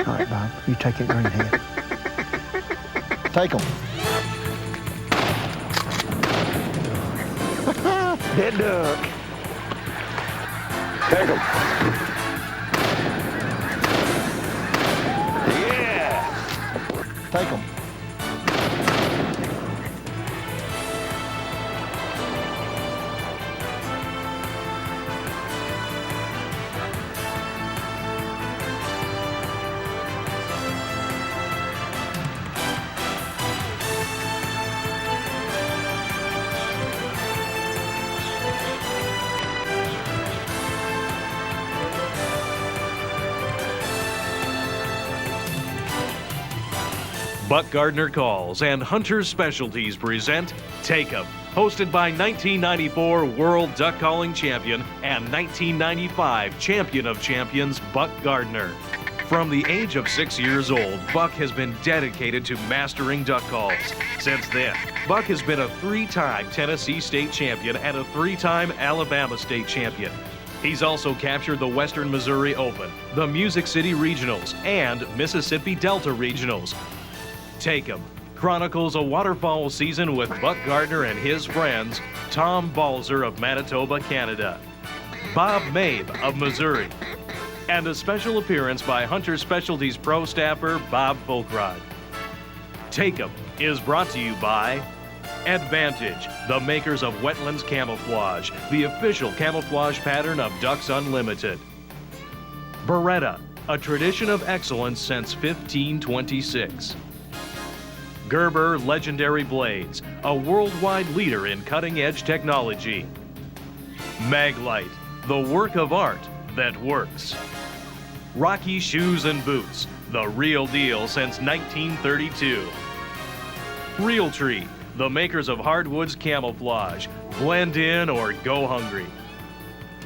All right, Bob, you take that green head. Take them. Dead duck. Take them. Yeah. Take them. Buck Gardner Calls and Hunter's Specialties present Take 'Em, hosted by 1994 World Duck Calling Champion and 1995 Champion of Champions Buck Gardner. From the age of 6 years old, Buck has been dedicated to mastering duck calls. Since then, Buck has been a 3-time Tennessee State Champion and a 3-time Alabama State Champion. He's also captured the Western Missouri Open, the Music City Regionals, and Mississippi Delta Regionals. Take 'Em chronicles a waterfowl season with Buck Gardner and his friends, Tom Balzer of Manitoba, Canada, Bob Mabe of Missouri, and a special appearance by Hunter Specialties Pro staffer Bob Folkrod. Take 'Em is brought to you by Advantage, the makers of Wetlands Camouflage, the official camouflage pattern of Ducks Unlimited. Beretta, a tradition of excellence since 1526. Gerber Legendary Blades, a worldwide leader in cutting-edge technology. Maglite, the work of art that works. Rocky Shoes and Boots, the real deal since 1932. Realtree, the makers of hardwoods camouflage, blend in or go hungry.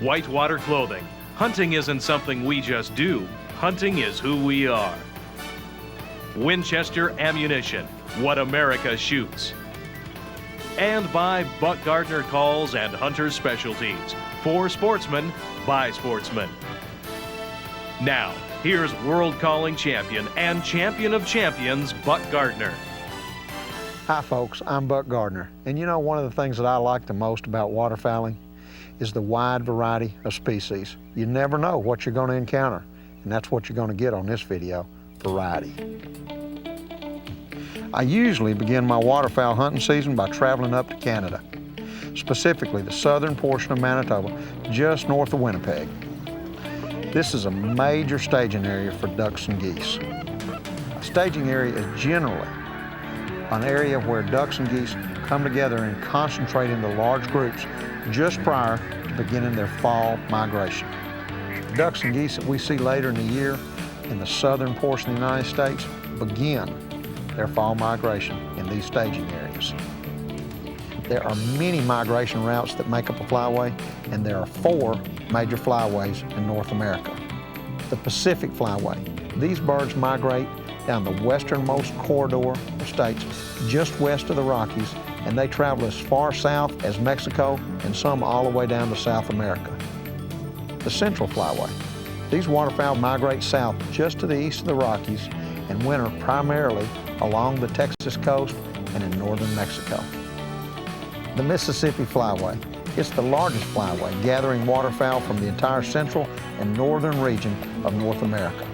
Whitewater Clothing, hunting isn't something we just do, hunting is who we are. Winchester Ammunition, what America shoots. And by Buck Gardner Calls and Hunter Specialties, for sportsmen, by sportsmen. Now, here's World Calling Champion and Champion of Champions, Buck Gardner. Hi folks, I'm Buck Gardner, and you know one of the things that I like the most about waterfowling is the wide variety of species. You never know what you're going to encounter, and that's what you're going to get on this video, variety. I usually begin my waterfowl hunting season by traveling up to Canada, specifically the southern portion of Manitoba, just north of Winnipeg. This is a major staging area for ducks and geese. A staging area is generally an area where ducks and geese come together and concentrate into large groups just prior to beginning their fall migration. Ducks and geese that we see later in the year in the southern portion of the United States begin their fall migration in these staging areas. There are many migration routes that make up a flyway, and there are 4 major flyways in North America. The Pacific Flyway. These birds migrate down the westernmost corridor of states just west of the Rockies, and they travel as far south as Mexico and some all the way down to South America. The Central Flyway. These waterfowl migrate south just to the east of the Rockies and winter primarily along the Texas coast and in northern Mexico. The Mississippi Flyway. It's the largest flyway, gathering waterfowl from the entire central and northern region of North America.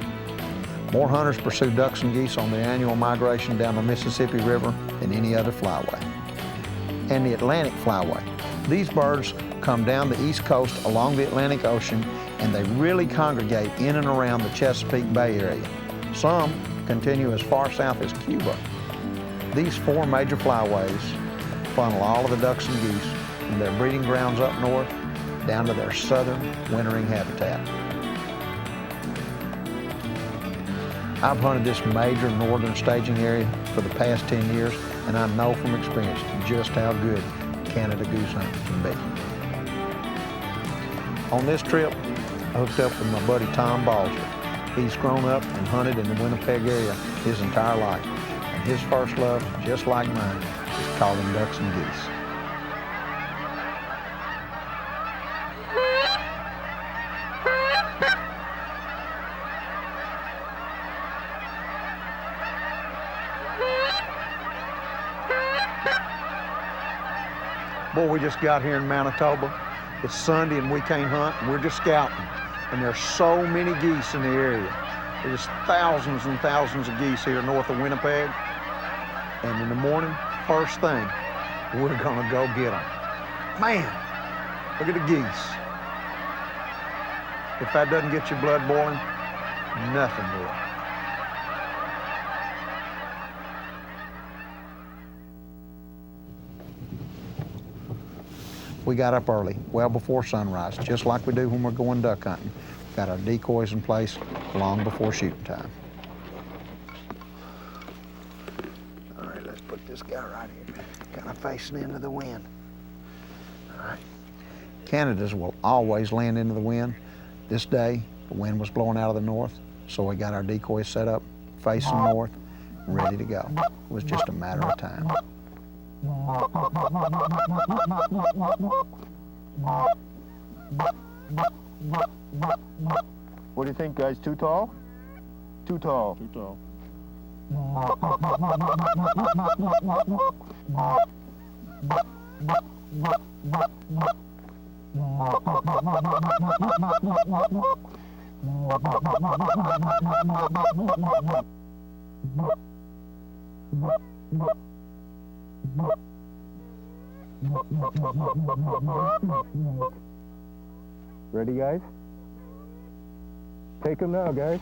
More hunters pursue ducks and geese on their annual migration down the Mississippi River than any other flyway. And the Atlantic Flyway. These birds come down the east coast along the Atlantic Ocean, and they really congregate in and around the Chesapeake Bay area. Some continue as far south as Cuba. These 4 major flyways funnel all of the ducks and geese from their breeding grounds up north down to their southern wintering habitat. I've hunted this major northern staging area for the past 10 years, and I know from experience just how good Canada goose hunting can be. On this trip, I hooked up with my buddy Tom Balzer. He's grown up and hunted in the Winnipeg area his entire life, and his first love, just like mine, is calling ducks and geese. Boy, we just got here in Manitoba. It's Sunday and we can't hunt, and we're just scouting. And there's so many geese in the area. There's thousands and thousands of geese here north of Winnipeg. And in the morning, first thing, we're gonna go get them. Man, look at the geese. If that doesn't get your blood boiling, nothing will. We got up early, well before sunrise, just like we do when we're going duck hunting. Got our decoys in place long before shooting time. All right, let's put this guy right here, kind of facing into the wind. All right. Canadas will always land into the wind. This day, the wind was blowing out of the north, so we got our decoys set up, facing north, ready to go. It was just a matter of time. What do you think, guys? Too tall? Too tall. Too tall. Ready, guys? Take them now, guys.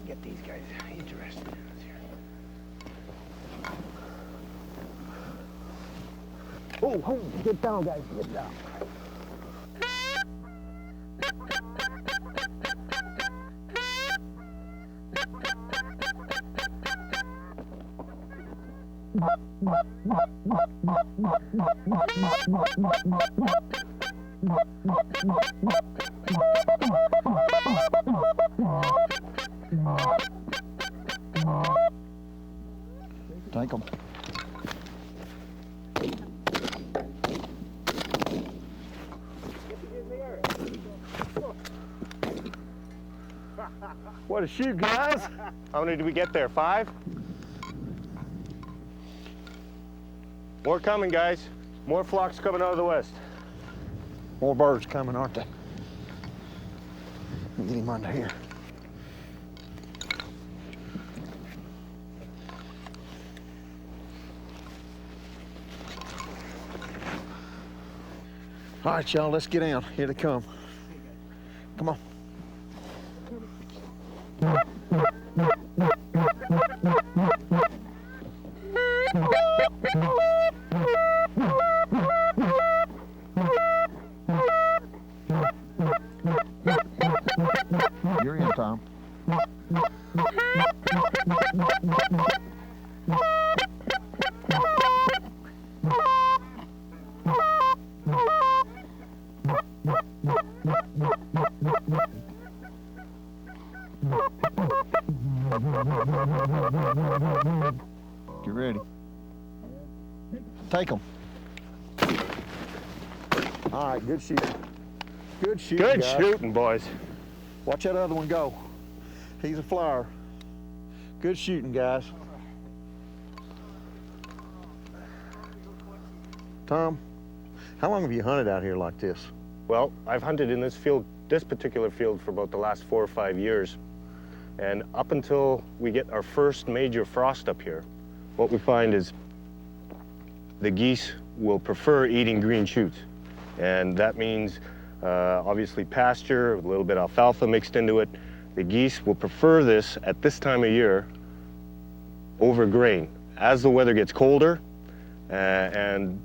Get these guys interested in this here. Oh, get down, guys, get down. Take them. What a shoot, guys! How many did we get there? 5? More coming, guys. More flocks coming out of the west. More birds coming, aren't they? Get him under here. All right, y'all, let's get down. Here they come. Come on. You're in, Tom. Get ready. Take them. All right, good shooting. Good shooting, Good guys. shooting, boys. Watch that other one go. He's a flyer. Good shooting, guys. Tom, how long have you hunted out here like this? Well, I've hunted in this field, this particular field, for about the last 4 or 5 years. And up until we get our first major frost up here, what we find is the geese will prefer eating green shoots. And that means obviously pasture, with a little bit of alfalfa mixed into it. The geese will prefer this at this time of year over grain. As the weather gets colder and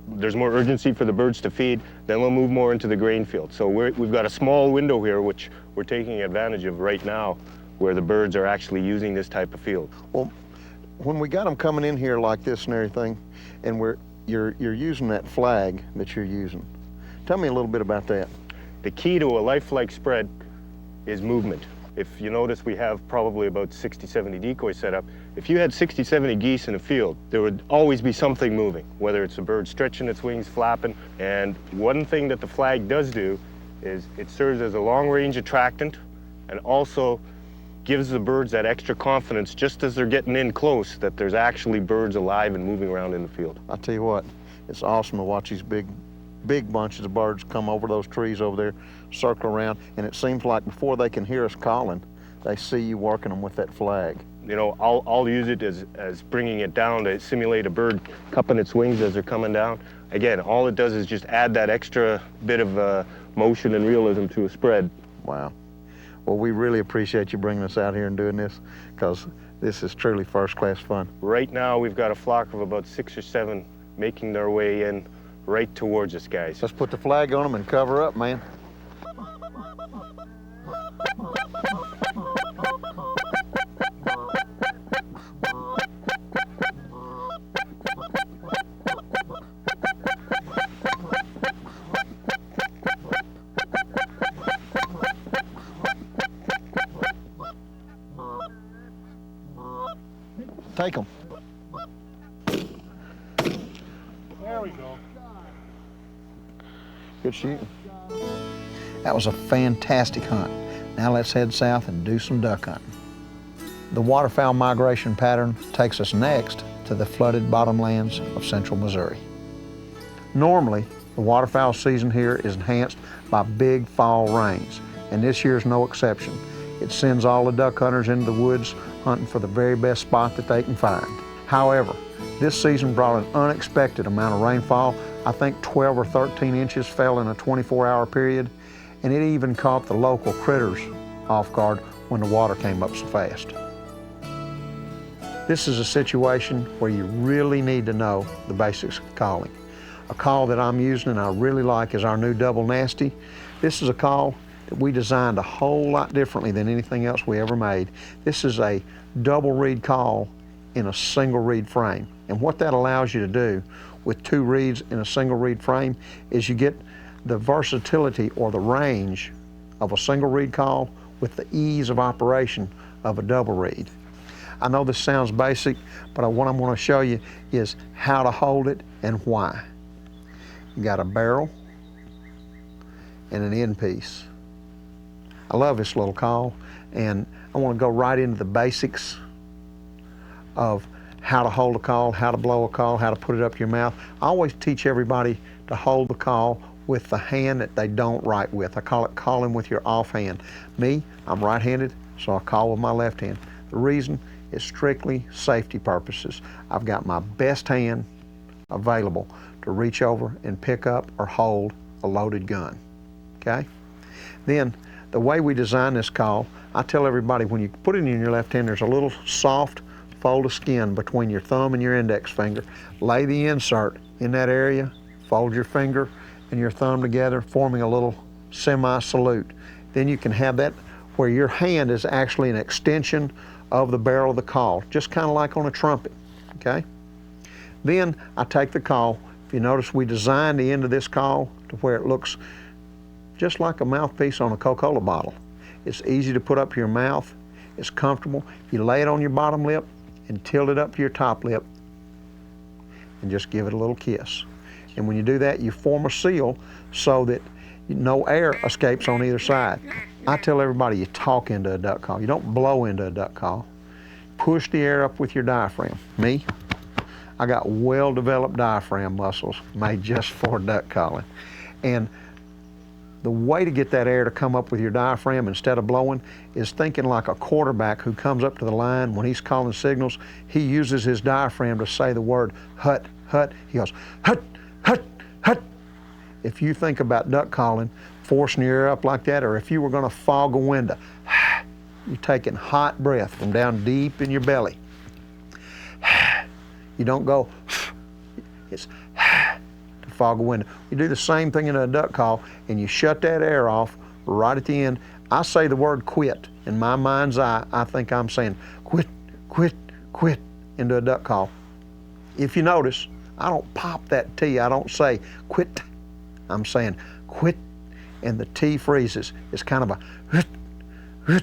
there's more urgency for the birds to feed, then we'll move more into the grain field. So we've got a small window here which we're taking advantage of right now, where the birds are actually using this type of field. Well, when we got them coming in here like this and everything, and you're using that flag that you're using, tell me a little bit about that. The key to a lifelike spread is movement. If you notice, we have probably about 60, 70 decoys set up. If you had 60, 70 geese in a field, there would always be something moving, whether it's a bird stretching its wings, flapping. And one thing that the flag does do is it serves as a long-range attractant and also gives the birds that extra confidence just as they're getting in close that there's actually birds alive and moving around in the field. I'll tell you what, it's awesome to watch these big bunches of birds come over those trees over there, circle around, and it seems like before they can hear us calling, they see you working them with that flag. You know, I'll use it as bringing it down to simulate a bird cupping its wings as they're coming down. Again, all it does is just add that extra bit of motion and realism to a spread. Wow. Well, we really appreciate you bringing us out here and doing this, because this is truly first-class fun. Right now, we've got a flock of about 6 or 7 making their way in right towards us, guys. Let's put the flag on them and cover up, man. Take them. There we go. Good shooting. That was a fantastic hunt. Now let's head south and do some duck hunting. The waterfowl migration pattern takes us next to the flooded bottomlands of central Missouri. Normally, the waterfowl season here is enhanced by big fall rains, and this year's no exception. It sends all the duck hunters into the woods hunting for the very best spot that they can find. However, this season brought an unexpected amount of rainfall. I think 12 or 13 inches fell in a 24-hour period, and it even caught the local critters off guard when the water came up so fast. This is a situation where you really need to know the basics of calling. A call that I'm using and I really like is our new double nasty. This is a call that we designed a whole lot differently than anything else we ever made. This is a double reed call in a single reed frame. And what that allows you to do with 2 reeds in a single reed frame is you get the versatility or the range of a single reed call with the ease of operation of a double reed. I know this sounds basic, but what I'm going to show you is how to hold it and why. You got a barrel and an end piece. I love this little call, and I want to go right into the basics of how to hold a call, how to blow a call, how to put it up your mouth. I always teach everybody to hold the call with the hand that they don't write with. I call it calling with your offhand. Me, I'm right-handed, so I call with my left hand. The reason is strictly safety purposes. I've got my best hand available to reach over and pick up or hold a loaded gun, okay? Then, the way we design this call, I tell everybody when you put it in your left hand, there's a little soft fold of skin between your thumb and your index finger. Lay the insert in that area, fold your finger and your thumb together, forming a little semi-salute. Then you can have that where your hand is actually an extension of the barrel of the call, just kind of like on a trumpet, okay? Then I take the call. If you notice, we designed the end of this call to where it looks just like a mouthpiece on a Coca-Cola bottle. It's easy to put up to your mouth. It's comfortable. You lay it on your bottom lip and tilt it up to your top lip and just give it a little kiss. And when you do that, you form a seal so that no air escapes on either side. I tell everybody you talk into a duck call. You don't blow into a duck call. Push the air up with your diaphragm. Me, I got well-developed diaphragm muscles made just for duck calling. And the way to get that air to come up with your diaphragm instead of blowing is thinking like a quarterback who comes up to the line when he's calling signals. He uses his diaphragm to say the word hut, hut. He goes, hut, hut, hut. If you think about duck calling, forcing your air up like that, or if you were going to fog a window, you're taking hot breath from down deep in your belly. You don't go, it's to fog a window. You do the same thing in a duck call, and you shut that air off right at the end. I say the word quit. In my mind's eye, I think I'm saying quit, quit, quit into a duck call. If you notice, I don't pop that T. I don't say quit. I'm saying quit, and the T freezes. It's kind of a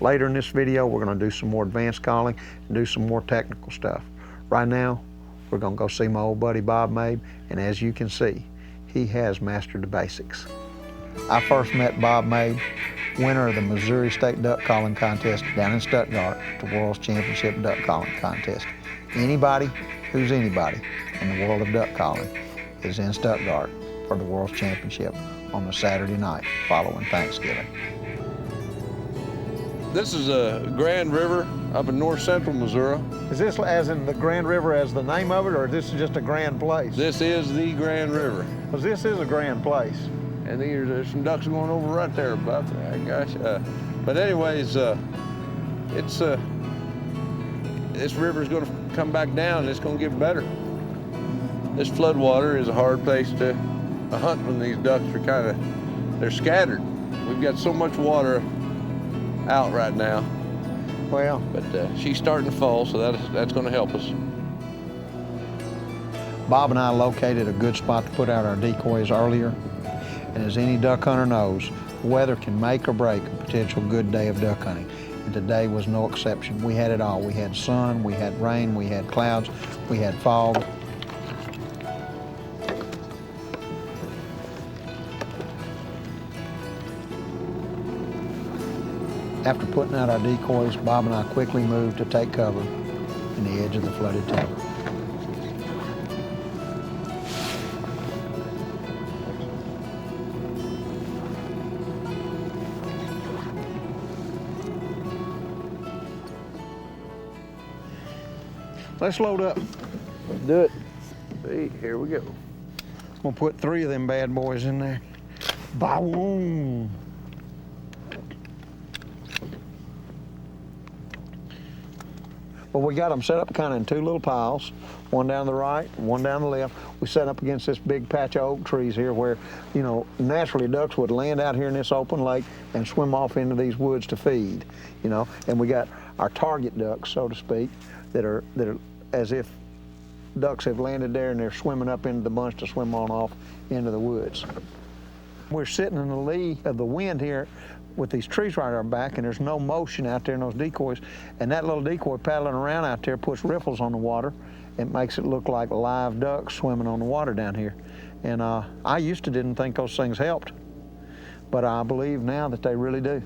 Later in this video, we're gonna do some more advanced calling and do some more technical stuff. Right now, we're gonna go see my old buddy Bob Mabe, and as you can see, he has mastered the basics. I first met Bob Mabe, winner of the Missouri State Duck Calling Contest down in Stuttgart, the World's Championship Duck Calling Contest. Anybody who's anybody in the world of duck calling is in Stuttgart for the World's Championship on the Saturday night following Thanksgiving. This is a Grand River up in north central Missouri. Is this as in the Grand River as the name of it, or this is just a grand place? This is the Grand River. Because this is a grand place. And there's some ducks going over right there, Buck. Gosh. But anyways, this river's going to come back down and it's going to get better. This floodwater is a hard place to hunt when these ducks are they're scattered. We've got so much water out right now. Well, but she's starting to fall, so that's going to help us. Bob and I located a good spot to put out our decoys earlier. And as any duck hunter knows, weather can make or break a potential good day of duck hunting. And today was no exception. We had it all. We had sun, we had rain, we had clouds, we had fog. After putting out our decoys, Bob and I quickly moved to take cover in the edge of the flooded timber. Let's load up. Let's do it. See, here we go. I'm gonna put 3 of them bad boys in there. Boom. Well, we got them set up kind of in 2 little piles, one down the right, one down the left. We set up against this big patch of oak trees here where, you know, naturally ducks would land out here in this open lake and swim off into these woods to feed, you know. And we got our target ducks, so to speak, that are as if ducks have landed there and they're swimming up into the bunch to swim on off into the woods. We're sitting in the lee of the wind here with these trees right on our back, and there's no motion out there in those decoys. And that little decoy paddling around out there puts riffles on the water. It makes it look like live ducks swimming on the water down here. And I used to didn't think those things helped, but I believe now that they really do.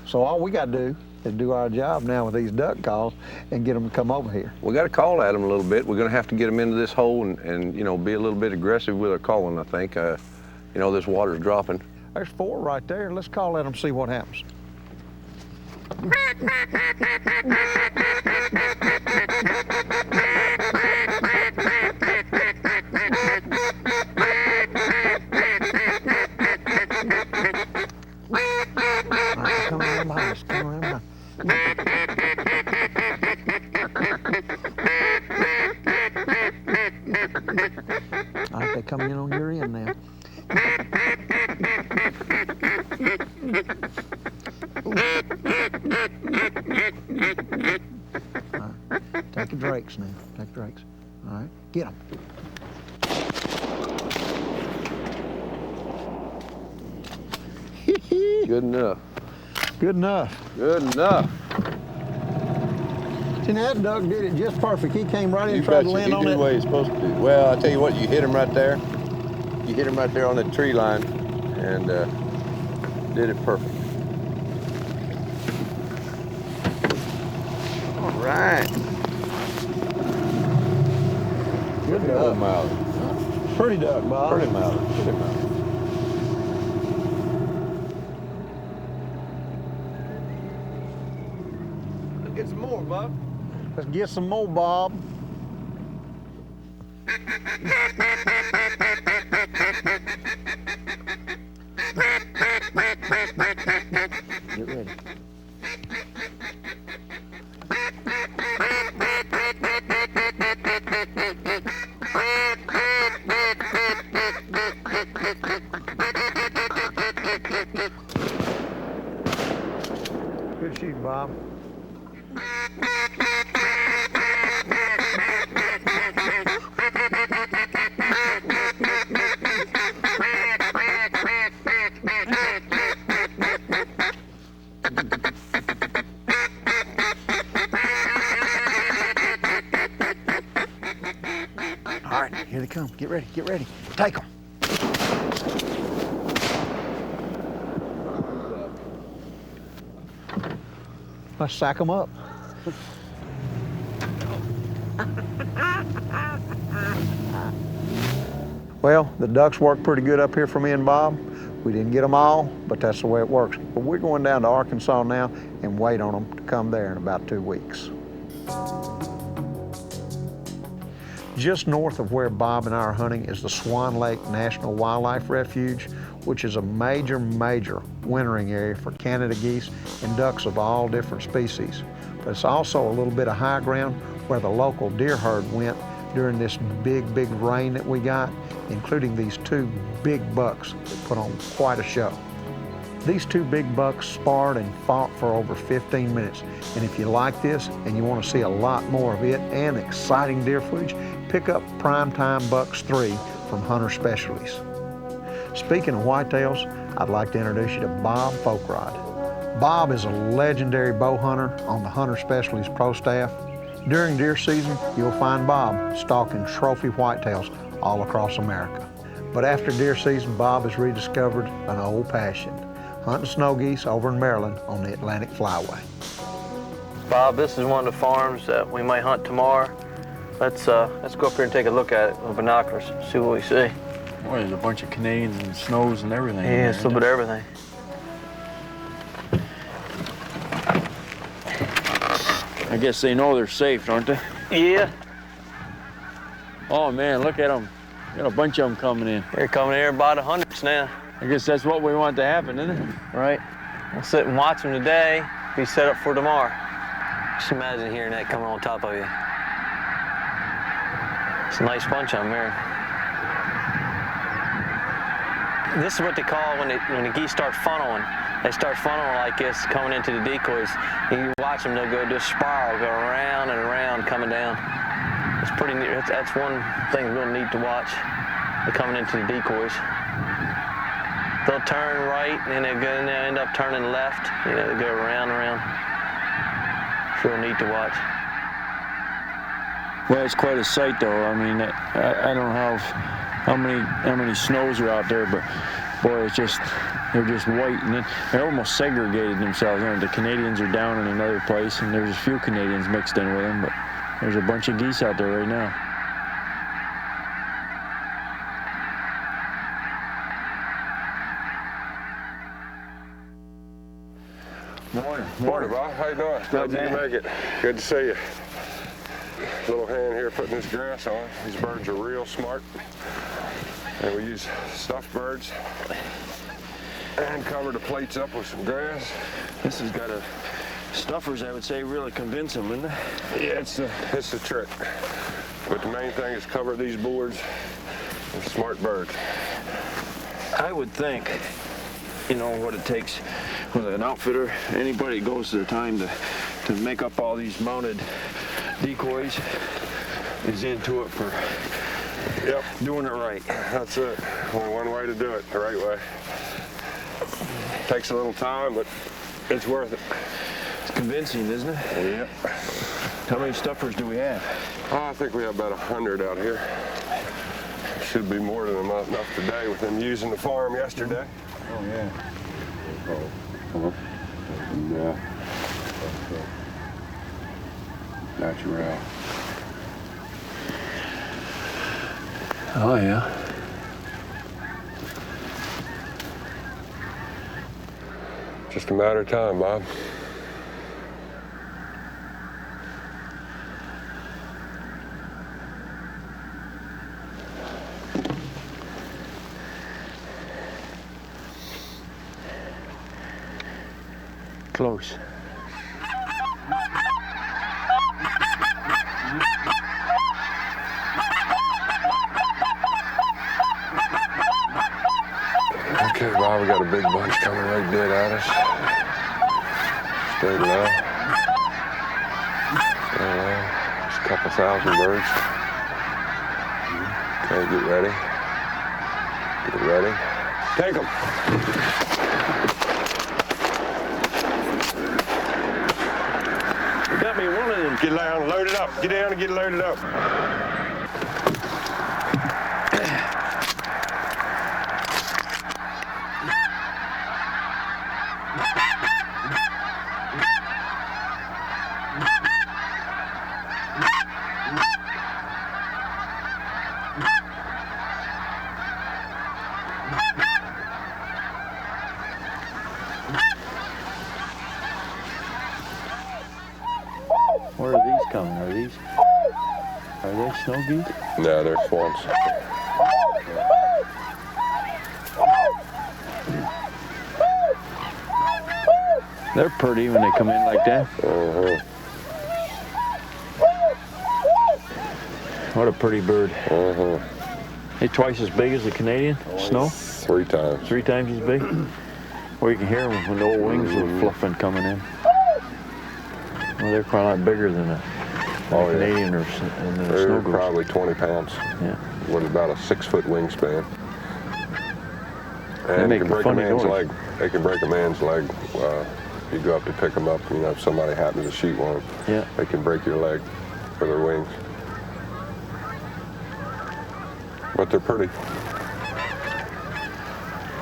So all we got to do is do our job now with these duck calls and get them to come over here. We got to call at them a little bit. We're going to have to get them into this hole and you know, be a little bit aggressive with our calling, I think. You know, this water's dropping. There's 4 right there. Let's call at them, see what happens. Come around behind us, come around behind us. All right, they're coming in on your end now. All right, take the drakes now, take the drakes. All right, get them. Good enough. Good enough. Good enough. See, now that duck did it just perfect. He came right in and You tried to betcha, land he on did it. what he's supposed to do. Well, I tell you what, you hit him right there. You hit him right there on the tree line and did it perfect. All right. Good Oh, duck. Mally. Pretty duck, Bob. Pretty Mally. Pretty Mally. Let's get some more, Bob. Let's get some more, Bob. Get ready. Good shoot, Bob. come. Get ready, get ready. Take them. Let's sack them up. Well, the ducks worked pretty good up here for me and Bob. We didn't get them all, but that's the way it works. But we're going down to Arkansas now and wait on them to come there in about 2 weeks. Just north of where Bob and I are hunting is the Swan Lake National Wildlife Refuge, which is a major wintering area for Canada geese and ducks of all different species. But it's also a little bit of high ground where the local deer herd went during this big rain that we got, including these 2 big bucks that put on quite a show. These 2 big bucks sparred and fought for over 15 minutes. And if you like this and you want to see a lot more of it and exciting deer footage, pick up Primetime Bucks 3 from Hunter Specialties. Speaking of whitetails, I'd like to introduce you to Bob Folkrod. Bob is a legendary bow hunter on the Hunter Specialties pro staff. During deer season, you'll find Bob stalking trophy whitetails all across America. But after deer season, Bob has rediscovered an old passion, hunting snow geese over in Maryland on the Atlantic Flyway. Bob, this is one of the farms that we might hunt tomorrow. Let's go up here and take a look at it with binoculars, see what we see. Boy, there's a bunch of Canadians and snows and everything. Yeah, it's a little bit of everything. I guess they know they're safe, don't they? Yeah. Oh man, look at them. Got a bunch of them coming in. They're coming here by the hundreds now. I guess that's what we want to happen, isn't it? Right. We'll sit and watch them today, be set up for tomorrow. Just imagine hearing that coming on top of you. It's a nice bunch of them here. This is what they call when the geese start funneling. They start funneling like this, coming into the decoys. And you watch them, they'll go just spiral, go around and around, coming down. It's pretty neat. That's one thing real neat to watch. They're coming into the decoys. They'll turn right, and they'll end up turning left. You know, they go around and around. It's real neat to watch. Well, it's quite a sight, though. I mean, I don't know how many snows are out there, but boy, they're just white, and then they're almost segregated themselves. You know, the Canadians are down in another place, and there's a few Canadians mixed in with them, but there's a bunch of geese out there right now. Morning. Morning, Bob. How you doing? Glad you can make it. Good to see you. Little hand here putting this grass on. These birds are real smart. And we use stuffed birds and cover the plates up with some grass. This has got stuffers, I would say, really convince them, isn't it? Yeah, it's the trick. But the main thing is cover these boards with smart birds. I would think, you know, what it takes with an outfitter, anybody that goes to the time to make up all these mounted decoys is into it for doing it right. That's it. Only one way to do it, the right way. Takes a little time, but it's worth it. It's convincing, isn't it? Yep. How many stuffers do we have? Oh, I think we have about 100 out here. Should be more than enough today with them using the farm yesterday. Oh, yeah. Yeah. Natural. Oh, yeah. Just a matter of time, Bob. Close. Okay, Bob, we got a big bunch coming right dead at us. Stay low. Stay low. Just a couple thousand birds. Okay, get ready. Get ready. Take them. You got me one of them. Get down, load it up. Get down and get loaded up. Are they snow geese? No, they're swans. They're pretty when they come in like that. What a pretty bird. They twice as big as the Canadian snow? 3 times. 3 times as big? Well, you can hear them when the old wings are fluffing coming in. Well, they're quite a lot bigger than a Canadian or than a They're snow goose. probably 20 pounds. Yeah. With about a 6-foot wingspan. They And make can break a funny man's noise. leg. They can break a man's leg. You go up to pick them up, you know, if somebody happens to shoot one, Yeah. they can break your leg with their wings. But they're pretty.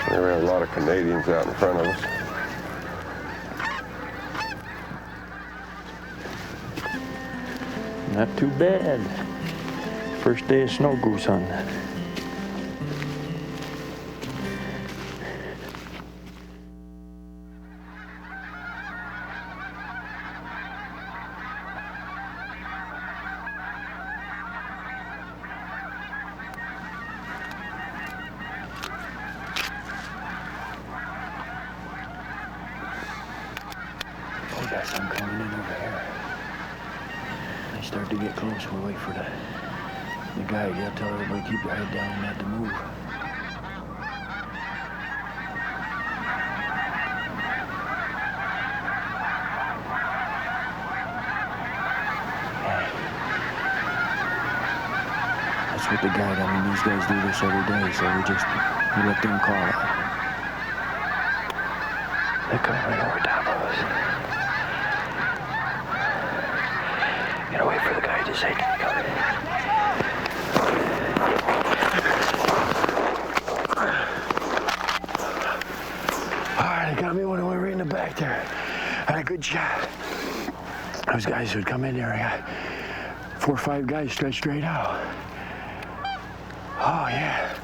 There we have a lot of Canadians out in front of us. Not too bad. First day of snow goose hunting. Oh, got some coming in over here. They start to get close. We'll wait for the guide. He'll tell everybody keep their head down and not to move. That's what the guide, I mean, these guys do this every day, so we let them call it. They're coming right over top of us. Gotta wait for the guy to say, can you come in? All right, they got me when we were in the back there. I had a good shot. Those guys would come in there, I got 4 or 5 guys stretched straight out. Oh, yeah.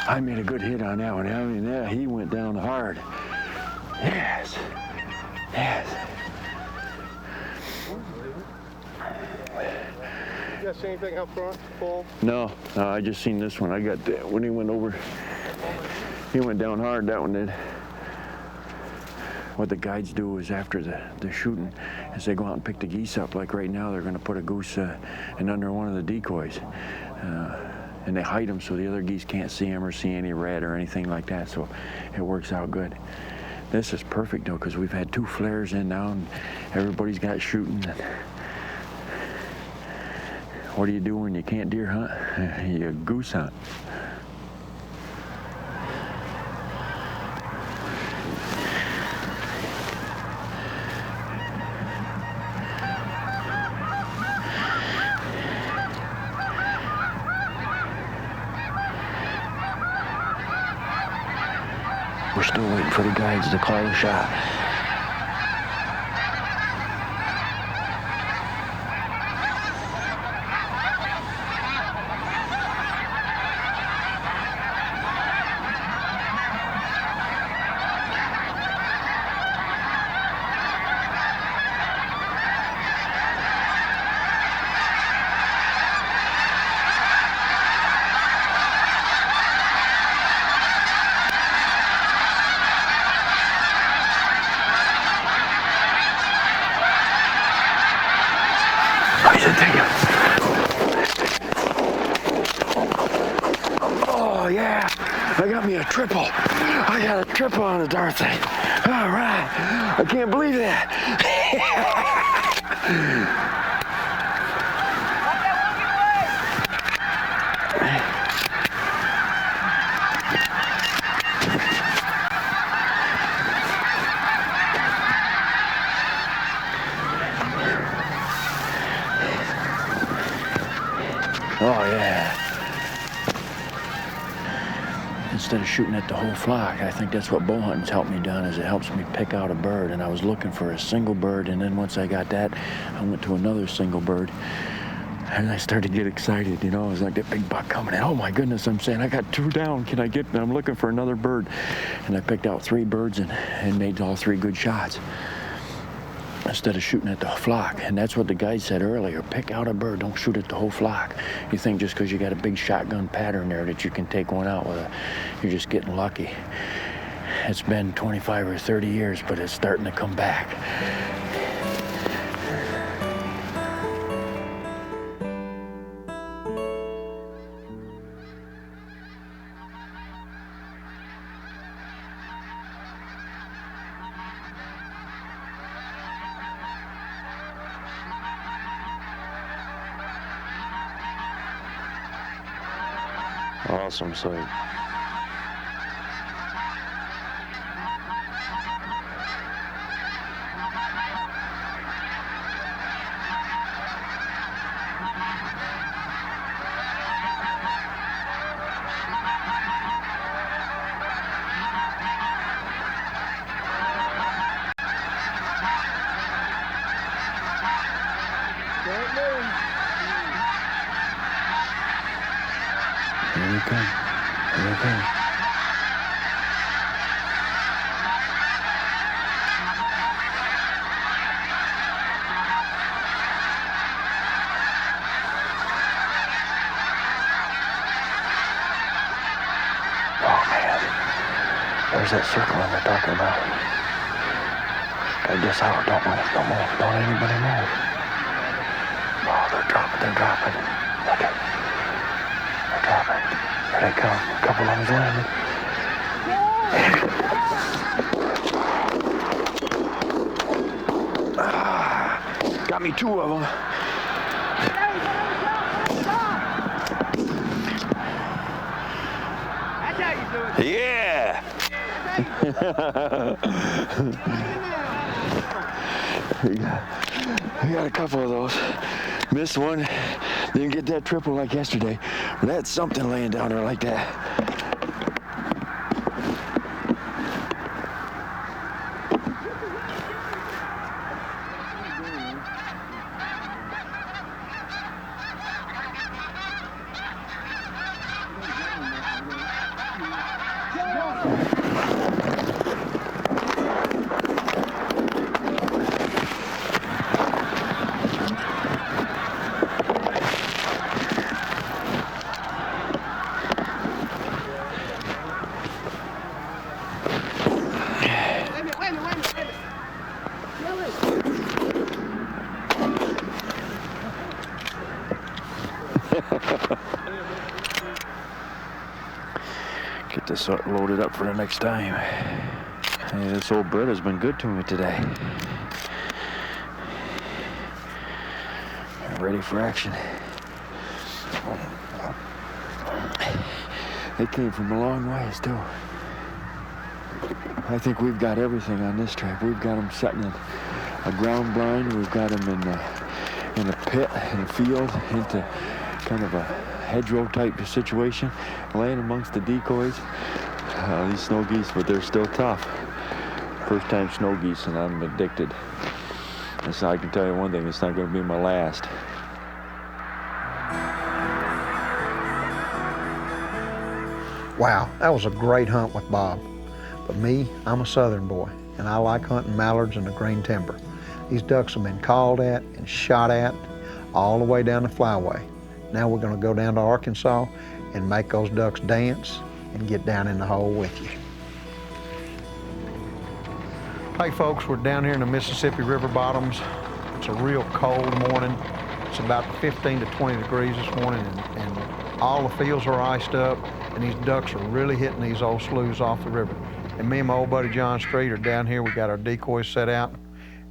I made a good hit on that one. I mean, yeah, he went down hard. Yes. Yes. You guys see anything up front, Paul? No, I just seen this one. I got that when he went over. He went down hard, that one did. What the guides do is after the shooting, is they go out and pick the geese up. Like right now, they're gonna put a goose in under one of the decoys. And they hide them so the other geese can't see them or see any red or anything like that, so it works out good. This is perfect though, because we've had 2 flares in now and everybody's got shooting. What do you do when you can't deer hunt? You goose hunt. We're still waiting for the guides to call the shot. Oh yeah, I got me a triple. I got a triple on the darn thing. All right, I can't believe that. Oh yeah. Instead of shooting at the whole flock, I think that's what bow hunting's helped me done, is it helps me pick out a bird. And I was looking for a single bird, and then once I got that, I went to another single bird. And I started to get excited, you know. It was like that big buck coming in. Oh my goodness, I'm saying, I got 2 down. Can I get, and I'm looking for another bird. And I picked out 3 birds and made all 3 good shots. instead of shooting at the flock. And that's what the guide said earlier. Pick out a bird, don't shoot at the whole flock. You think just because you got a big shotgun pattern there that you can take one out with you're just getting lucky. It's been 25 or 30 years, but it's starting to come back. Awesome sight. Here we come. Here we come. Oh man, there's that circle I'm talking about. Gotta guess out. Don't move. Don't move. Don't anybody move. Oh, they're dropping. They're dropping. Look at. They're dropping. Here they come. A couple of them's landing. Got me two of them. That's how you do it. Yeah. We got a couple of those. Missed one. Didn't get that triple like yesterday. But that's something laying down there like that. Get this loaded up for the next time. Hey, this old bird has been good to me today. Ready for action. They came from a long ways too. I think we've got everything on this trip. We've got them setting in a ground blind. We've got them in a pit, in a field, into kind of a hedgerow type of situation, laying amongst the decoys. These snow geese, but they're still tough. First time snow geese, and I'm addicted. And so I can tell you one thing, it's not going to be my last. Wow, that was a great hunt with Bob. But me, I'm a southern boy, and I like hunting mallards in the green timber. These ducks have been called at and shot at all the way down the flyway. Now we're gonna go down to Arkansas and make those ducks dance and get down in the hole with you. Hey folks, we're down here in the Mississippi River bottoms. It's a real cold morning. It's about 15 to 20 degrees this morning, and all the fields are iced up, and these ducks are really hitting these old sloughs off the river. And me and my old buddy John Street are down here. We got our decoys set out,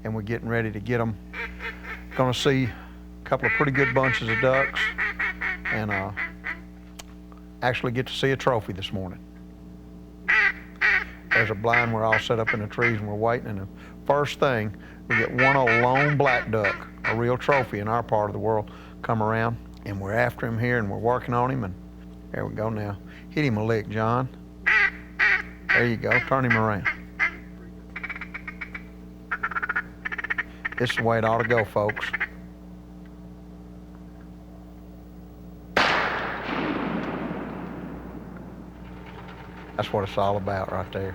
and we're getting ready to get them. Gonna see a couple of pretty good bunches of ducks, and actually get to see a trophy this morning. There's a blind. We're all set up in the trees and we're waiting, and the first thing, we get one old lone black duck, a real trophy in our part of the world, come around, and we're after him here and we're working on him, and there we go now. Hit him a lick, John. There you go, turn him around. This is the way it ought to go, folks. That's what it's all about right there.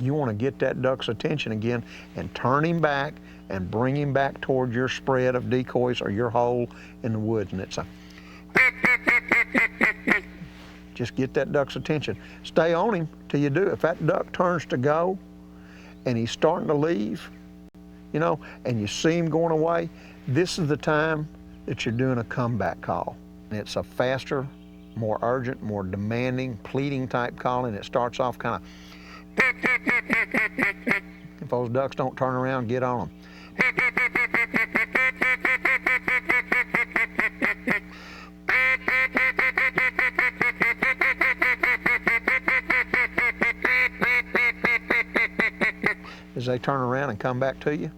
You want to get that duck's attention again and turn him back and bring him back toward your spread of decoys or your hole in the woods. And it's a just get that duck's attention. Stay on him till you do. If that duck turns to go and he's starting to leave, you know, and you see him going away, this is the time that you're doing a comeback call. And it's a faster, more urgent, more demanding, pleading type call, and it starts off kind of, if those ducks don't turn around, get on them. As they turn around and come back to you,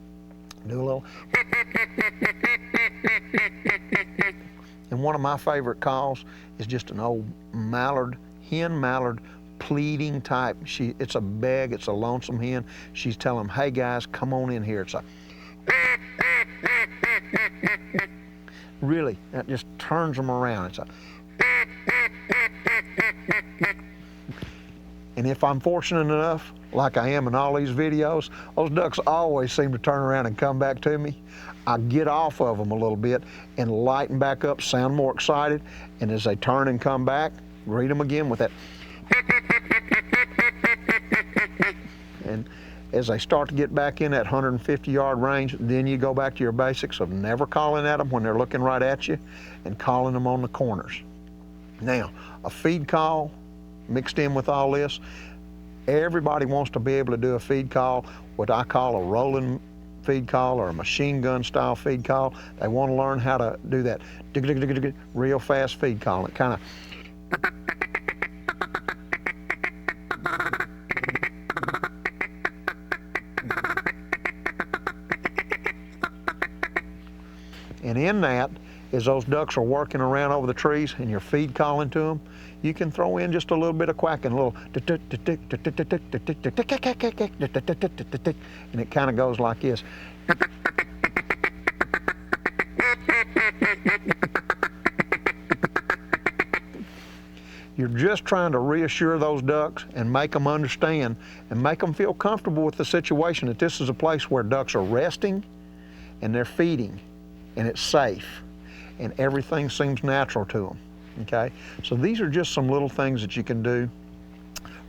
do a little. And one of my favorite calls is just an old mallard, hen mallard, pleading type. It's a beg, it's a lonesome hen. She's telling them, hey guys, come on in here. It's a, really, that just turns them around. It's a, and if I'm fortunate enough, like I am in all these videos, those ducks always seem to turn around and come back to me. I get off of them a little bit and lighten back up, sound more excited, and as they turn and come back, greet them again with that. And as they start to get back in that 150-yard range, then you go back to your basics of never calling at them when they're looking right at you and calling them on the corners. Now, a feed call mixed in with all this, everybody wants to be able to do a feed call, what I call a rolling feed call or a machine gun style feed call. They want to learn how to do that real fast feed call. It kind of and in that, as those ducks are working around over the trees and you're feed calling to them, you can throw in just a little bit of quacking, a little and it kind of goes like this. You're just trying to reassure those ducks and make them understand and make them feel comfortable with the situation, that this is a place where ducks are resting and they're feeding and it's safe and everything seems natural to them, okay? So these are just some little things that you can do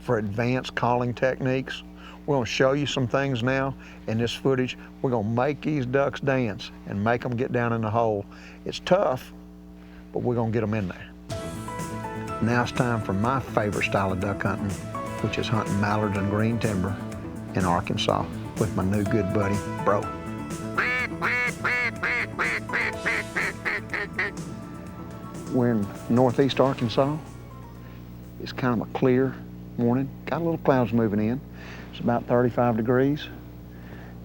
for advanced calling techniques. We're gonna show you some things now in this footage. We're gonna make these ducks dance and make them get down in the hole. It's tough, but we're gonna get them in there. Now it's time for my favorite style of duck hunting, which is hunting mallards and green timber in Arkansas with my new good buddy, Bro. We're in northeast Arkansas. It's kind of a clear morning. Got a little clouds moving in. It's about 35 degrees,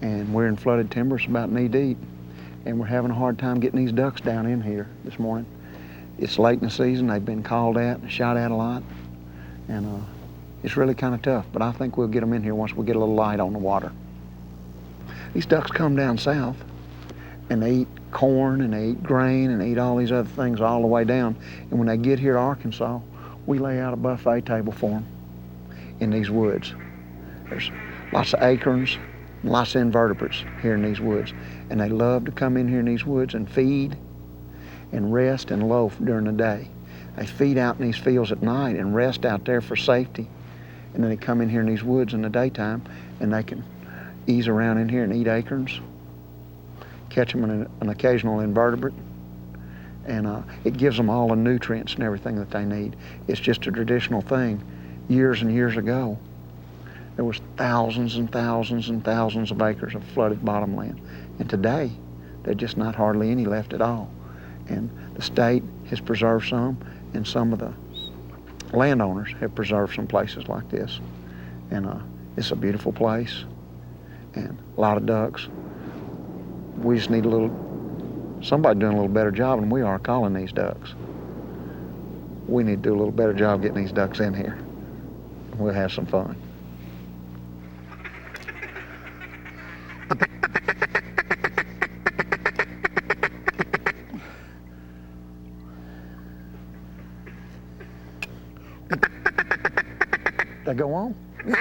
and we're in flooded timber. It's about knee deep, and we're having a hard time getting these ducks down in here this morning. It's late in the season. They've been called at and shot at a lot, and it's really kind of tough, but I think we'll get them in here once we get a little light on the water. These ducks come down south, and they eat corn, and they eat grain, and they eat all these other things all the way down. And when they get here to Arkansas, we lay out a buffet table for them in these woods. There's lots of acorns, and lots of invertebrates here in these woods. And they love to come in here in these woods and feed and rest and loaf during the day. They feed out in these fields at night and rest out there for safety. And then they come in here in these woods in the daytime, and they can ease around in here and eat acorns, catch them in an occasional invertebrate, and it gives them all the nutrients and everything that they need. It's just a traditional thing. Years and years ago, there was thousands and thousands and thousands of acres of flooded bottomland, and today, there's just not hardly any left at all. And the state has preserved some, and some of the landowners have preserved some places like this. And it's a beautiful place, and a lot of ducks. We just need somebody doing a little better job than we are calling these ducks. We need to do a little better job getting these ducks in here. We'll have some fun. They go on. Here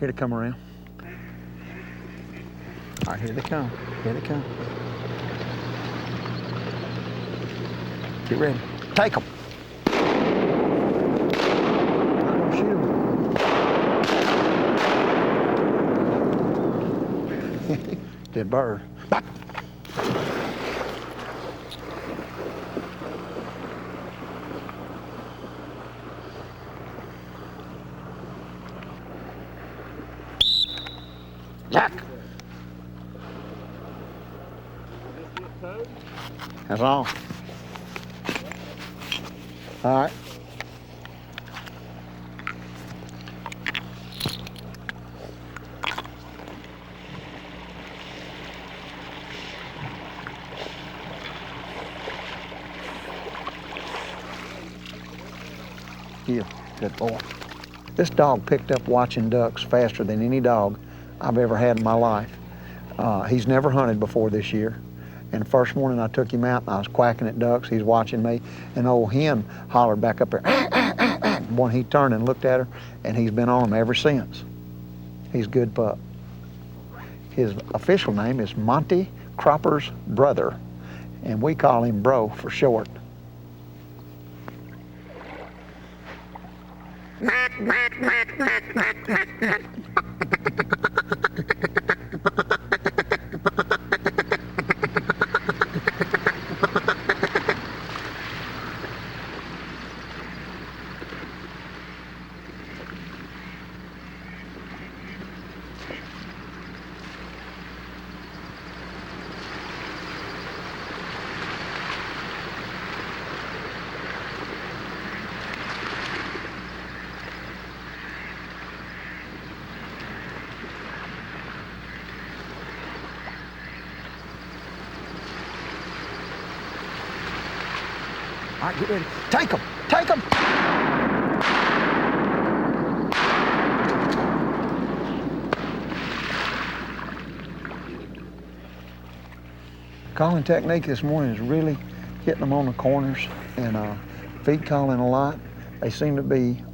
they come around. All right, here they come. Here they come. Get ready. Take them. I'm gonna shoot them. Dead bird. Jack. That's all. All right. Yeah, good boy. This dog picked up watching ducks faster than any dog I've ever had in my life. He's never hunted before this year. And the first morning I took him out and I was quacking at ducks, he's watching me, and old hen hollered back up there. When he turned and looked at her, and he's been on them ever since. He's a good pup. His official name is Monty Cropper's brother, and we call him Bro for short. All right, get ready. Take them, take them. Calling technique this morning is really getting them on the corners and feed calling a lot. They seem to be,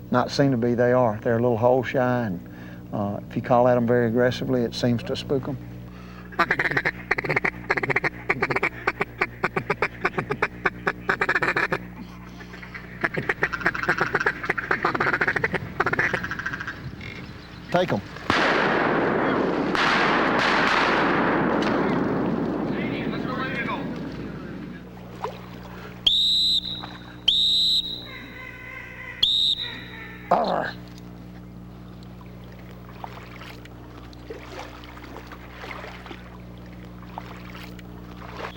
not seem to be, they are. They're a little hole shy, and if you call at them very aggressively, it seems to spook them. Take them. Arr.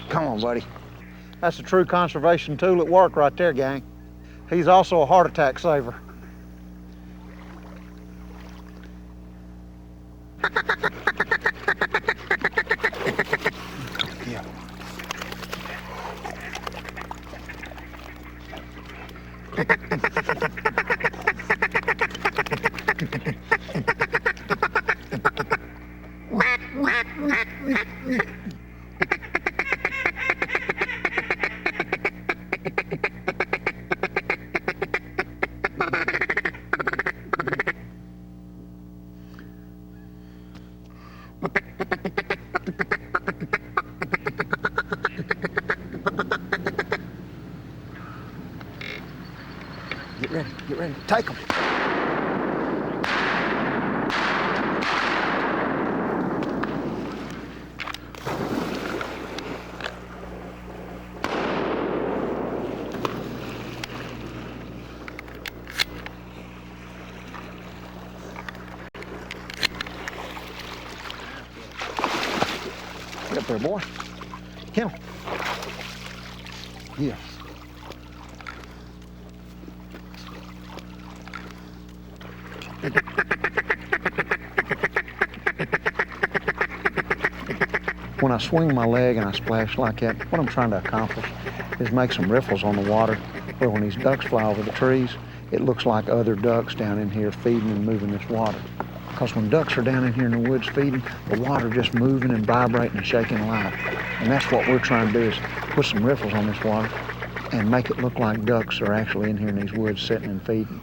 Come on, buddy. That's a true conservation tool at work right there, gang. He's also a heart attack saver. Yeah. Get ready, take them. Get up there, boy. Kill him. Yes. when I swing my leg and I splash like that, what I'm trying to accomplish is make some riffles on the water where when these ducks fly over the trees, it looks like other ducks down in here feeding and moving this water. Because when ducks are down in here in the woods feeding, the water just moving and vibrating and shaking alive. And that's what we're trying to do, is put some riffles on this water and make it look like ducks are actually in here in these woods sitting and feeding.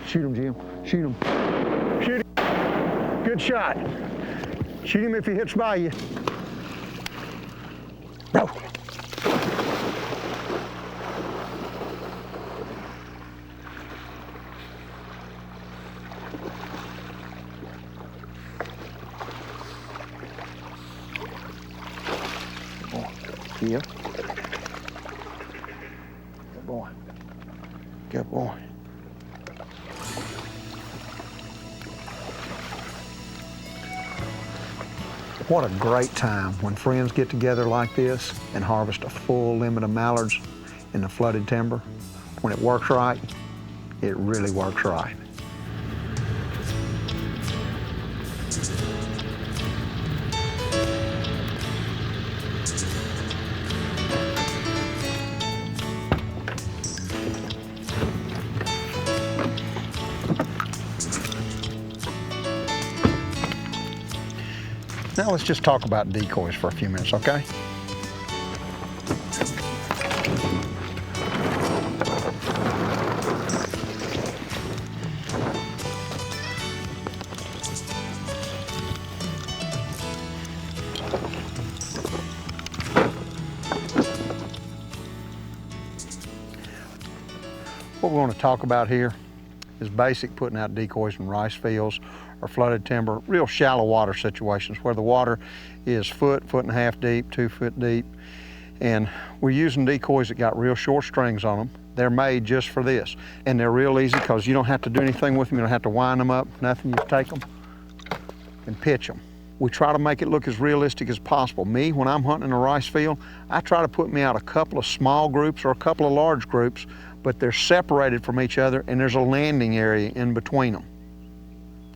Shoot him, Jim. Shoot him. Shoot him. Good shot. Shoot him if he hits by you. Go. Good boy. Good boy. Good boy. What a great time when friends get together like this and harvest a full limit of mallards in the flooded timber. When it works right, it really works right. Now let's just talk about decoys for a few minutes, okay? What we want to talk about here is basic putting out decoys in rice fields or flooded timber, real shallow water situations where the water is foot and a half deep, 2 foot deep. And we're using decoys that got real short strings on them. They're made just for this. And they're real easy because you don't have to do anything with them. You don't have to wind them up, nothing. You take them and pitch them. We try to make it look as realistic as possible. Me, when I'm hunting in a rice field, I try to put me out a couple of small groups or a couple of large groups, but they're separated from each other and there's a landing area in between them.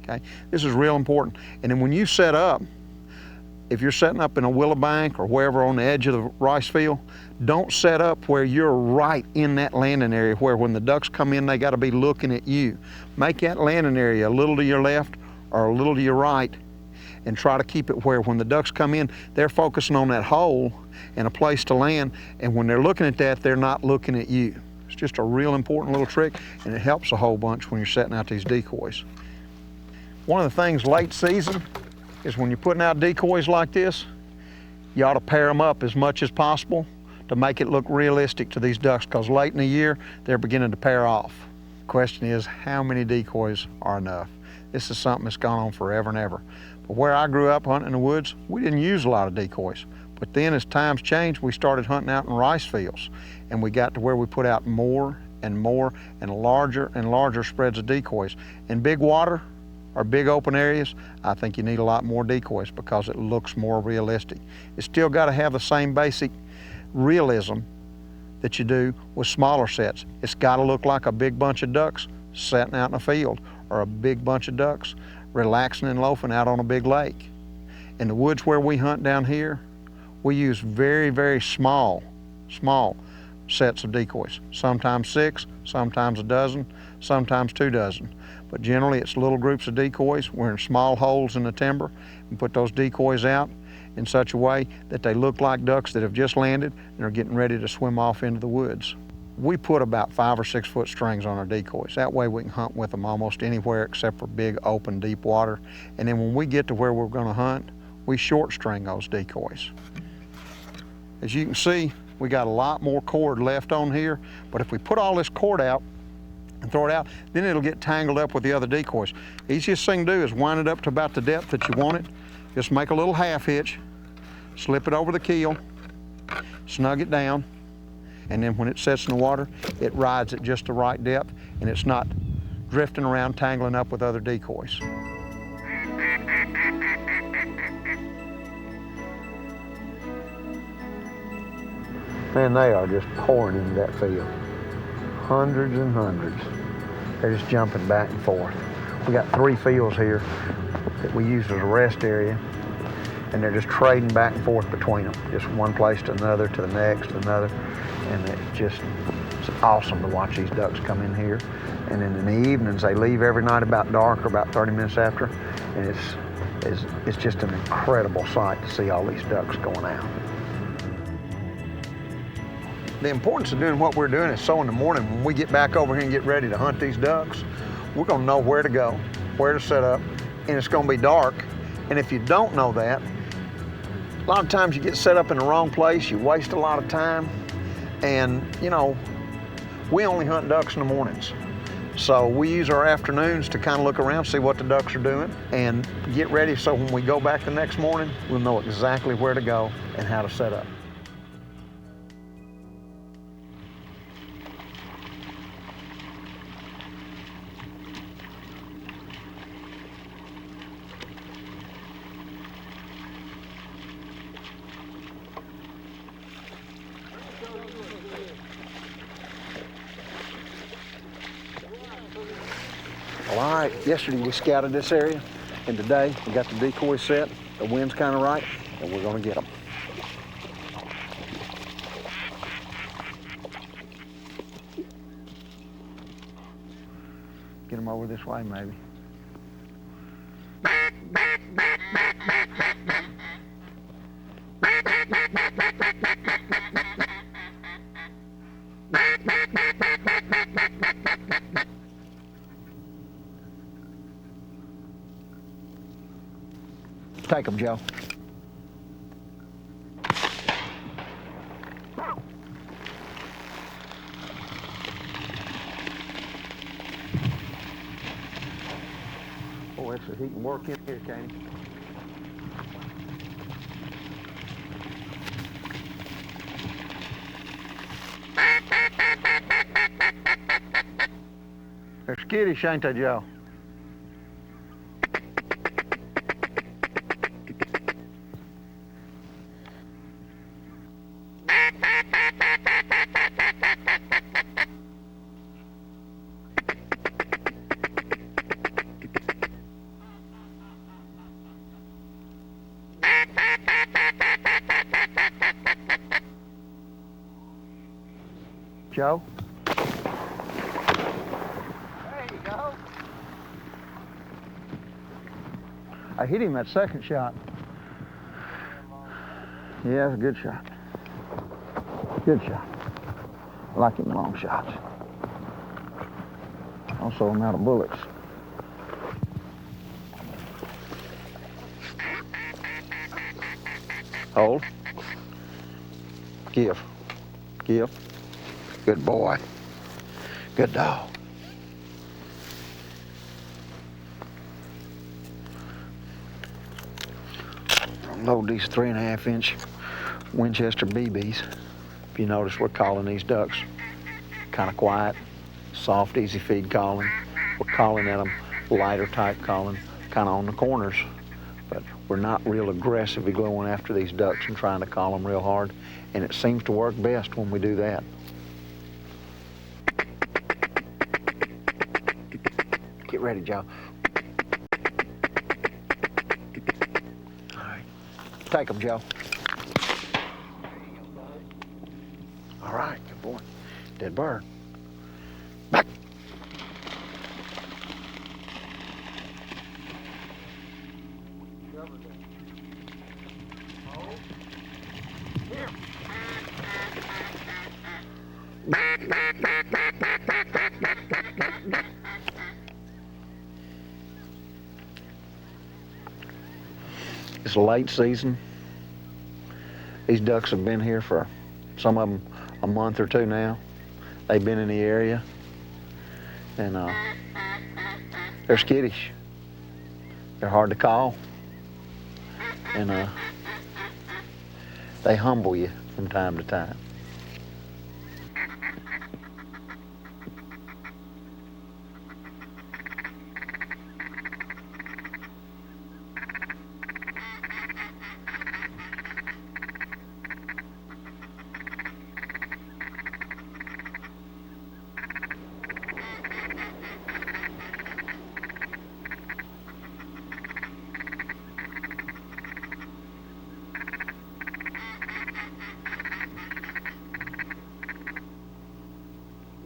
Okay, this is real important. And then when you set up, if you're setting up in a willow bank or wherever on the edge of the rice field, don't set up where you're right in that landing area where when the ducks come in, they got to be looking at you. Make that landing area a little to your left or a little to your right, and try to keep it where when the ducks come in, they're focusing on that hole and a place to land, and when they're looking at that, they're not looking at you. It's just a real important little trick, and it helps a whole bunch when you're setting out these decoys. One of the things late season is when you're putting out decoys like this, you ought to pair them up as much as possible to make it look realistic to these ducks, because late in the year, they're beginning to pair off. The question is, how many decoys are enough? This is something that's gone on forever and ever. But where I grew up hunting in the woods, we didn't use a lot of decoys. But then as times changed, we started hunting out in rice fields, and we got to where we put out more and larger spreads of decoys. In big water or big open areas, I think you need a lot more decoys because it looks more realistic. It's still got to have the same basic realism that you do with smaller sets. It's got to look like a big bunch of ducks setting out in a field, or a big bunch of ducks relaxing and loafing out on a big lake. In the woods where we hunt down here, we use very, very small sets of decoys. Sometimes 6, sometimes a dozen, sometimes 2 dozen. But generally it's little groups of decoys. We're in small holes in the timber and put those decoys out in such a way that they look like ducks that have just landed and are getting ready to swim off into the woods. We put about 5 or 6 foot strings on our decoys. That way we can hunt with them almost anywhere except for big, open, deep water. And then when we get to where we're gonna hunt, we short string those decoys. As you can see, we got a lot more cord left on here, but if we put all this cord out and throw it out, then it'll get tangled up with the other decoys. Easiest thing to do is wind it up to about the depth that you want it. Just make a little half hitch, slip it over the keel, snug it down, and then when it sets in the water, it rides at just the right depth and it's not drifting around tangling up with other decoys. Man, they are just pouring into that field. Hundreds and hundreds. They're just jumping back and forth. We got 3 fields here that we use as a rest area, and they're just trading back and forth between them, just one place to another, to the next, to another, and it's awesome to watch these ducks come in here. And then in the evenings, they leave every night about dark or about 30 minutes after, and it's just an incredible sight to see all these ducks going out. The importance of doing what we're doing is so in the morning when we get back over here and get ready to hunt these ducks, we're gonna know where to go, where to set up, and it's gonna be dark. And if you don't know that, a lot of times you get set up in the wrong place, you waste a lot of time, and you know, we only hunt ducks in the mornings. So we use our afternoons to kind of look around, see what the ducks are doing, and get ready so when we go back the next morning, we'll know exactly where to go and how to set up. Well, all right, yesterday we scouted this area, and today we got the decoy set, the wind's kind of right, and we're gonna get them. Get them over this way, maybe. Take them, Joe. Oh, he can work in here, can't he? They're skittish, ain't they, Joe? Joe? There you go. I hit him that second shot. Yeah, that's a good shot. Good shot. I like him long shots. Also, I'm out of bullets. Hold. Give. Give. Good boy. Good dog. Unload these 3.5-inch Winchester BBs. If you notice, we're calling these ducks kind of quiet, soft, easy feed calling. We're calling at them lighter type calling, kind of on the corners. But we're not real aggressively going after these ducks and trying to call them real hard. And it seems to work best when we do that. Get ready, Joe. All right. Take them, Joe. All right, good boy. Dead bird. Back. Here. It's late season. These ducks have been here for, some of them, a month or two now. They've been in the area, and they're skittish. They're hard to call, and they humble you from time to time.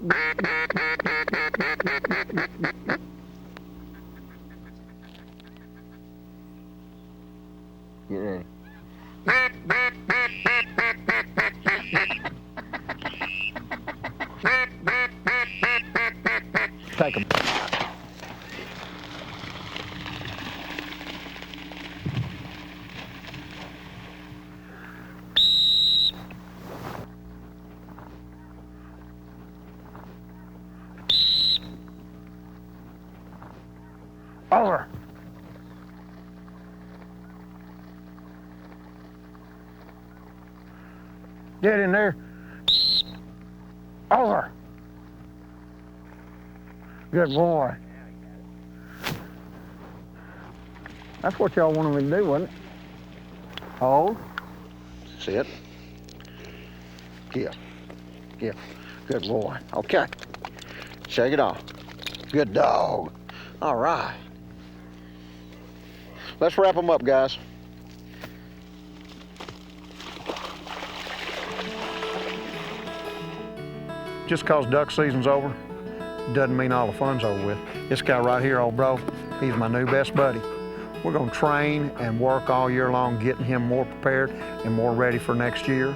Get ready. Take them. Over. Get in there. Over. Good boy. That's what y'all wanted me to do, wasn't it? Hold. Sit. Give. Give. Good boy. Okay. Shake it off. Good dog. All right. Let's wrap them up, guys. Just because duck season's over doesn't mean all the fun's over with. This guy right here, old bro, he's my new best buddy. We're gonna train and work all year long, getting him more prepared and more ready for next year.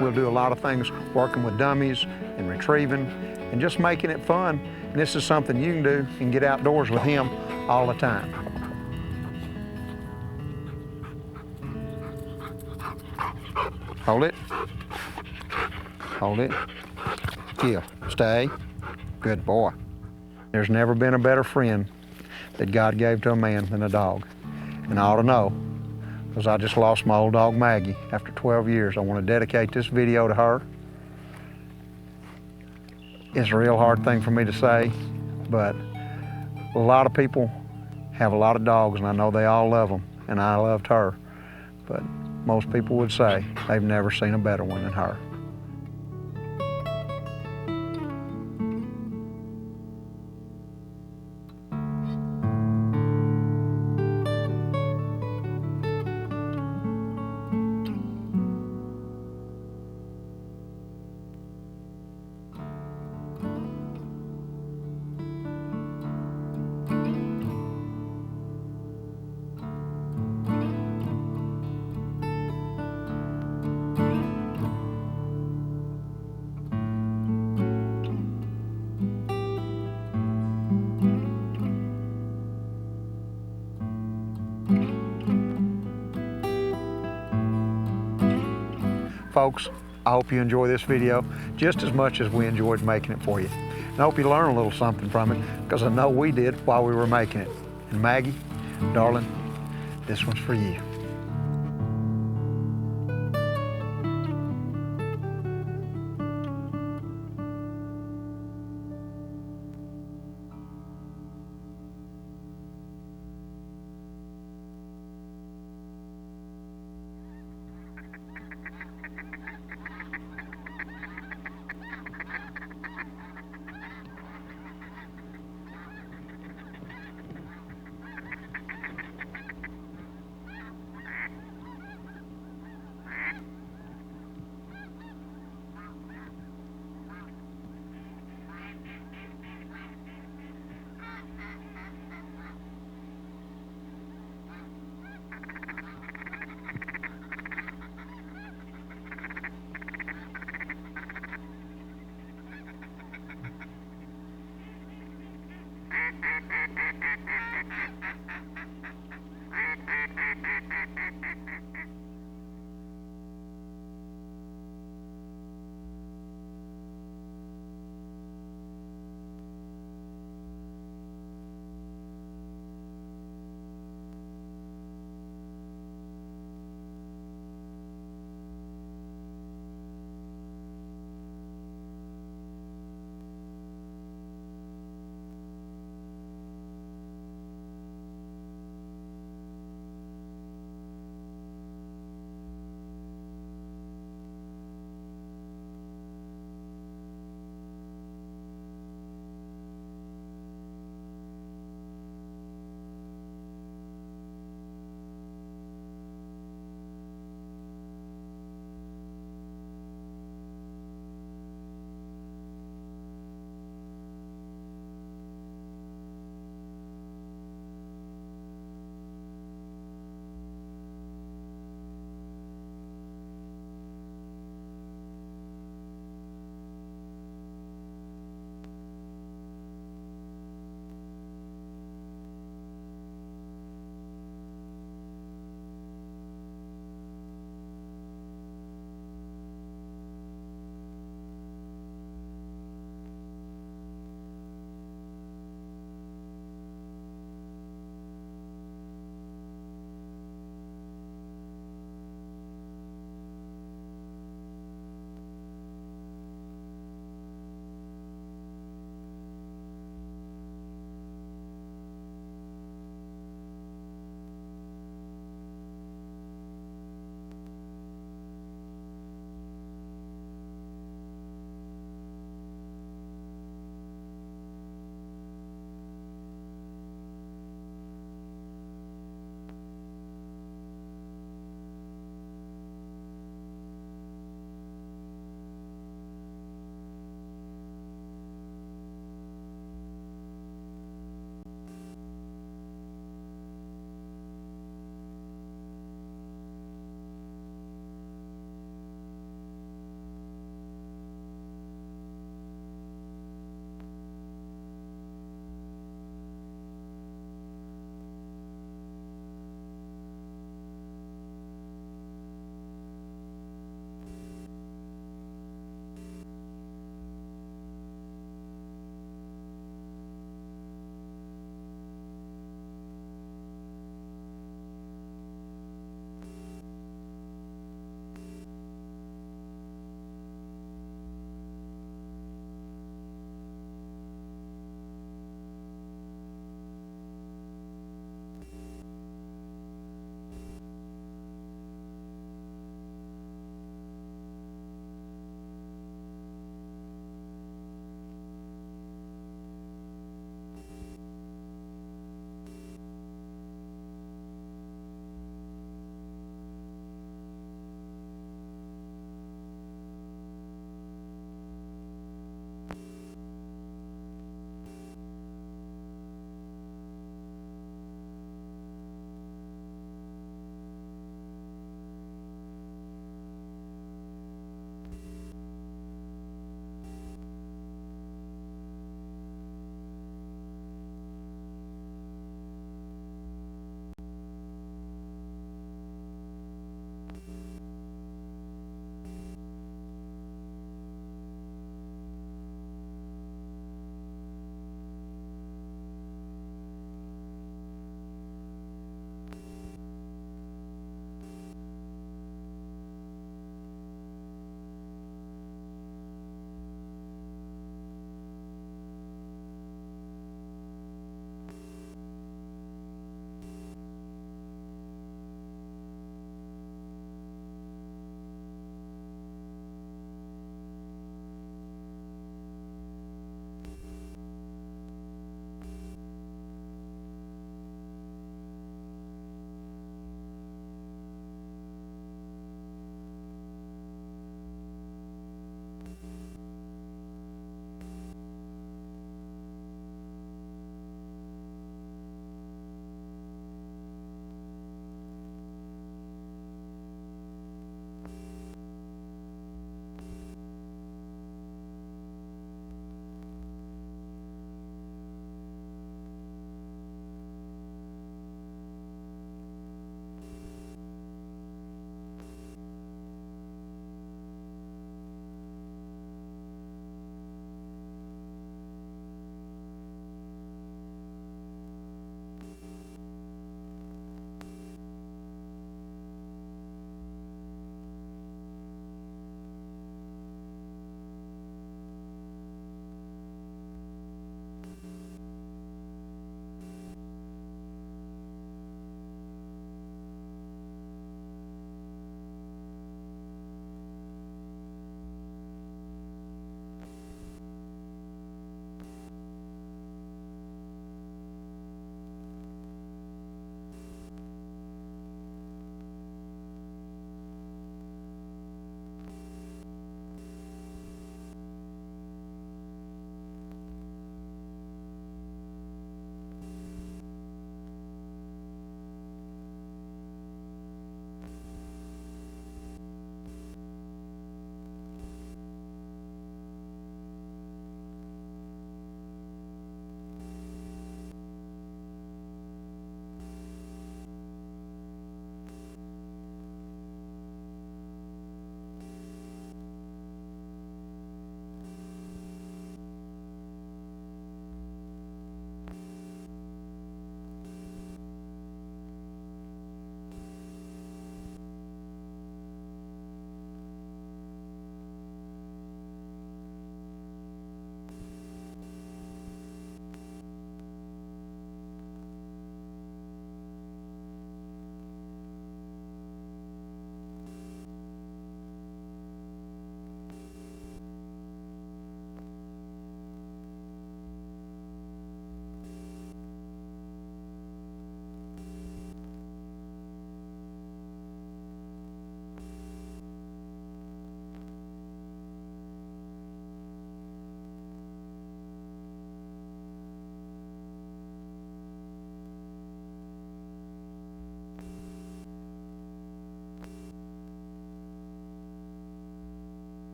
We'll do a lot of things working with dummies and retrieving and just making it fun. And this is something you can do and get outdoors with him all the time. Hold it. Hold it. Kill. Stay. Good boy. There's never been a better friend that God gave to a man than a dog. And I ought to know, because I just lost my old dog Maggie after 12 years. I want to dedicate this video to her. It's a real hard thing for me to say, but a lot of people have a lot of dogs, and I know they all love them, and I loved her. But most people would say they've never seen a better one than her. Folks, I hope you enjoy this video just as much as we enjoyed making it for you. And I hope you learn a little something from it, because I know we did while we were making it. And Maggie, darling, this one's for you.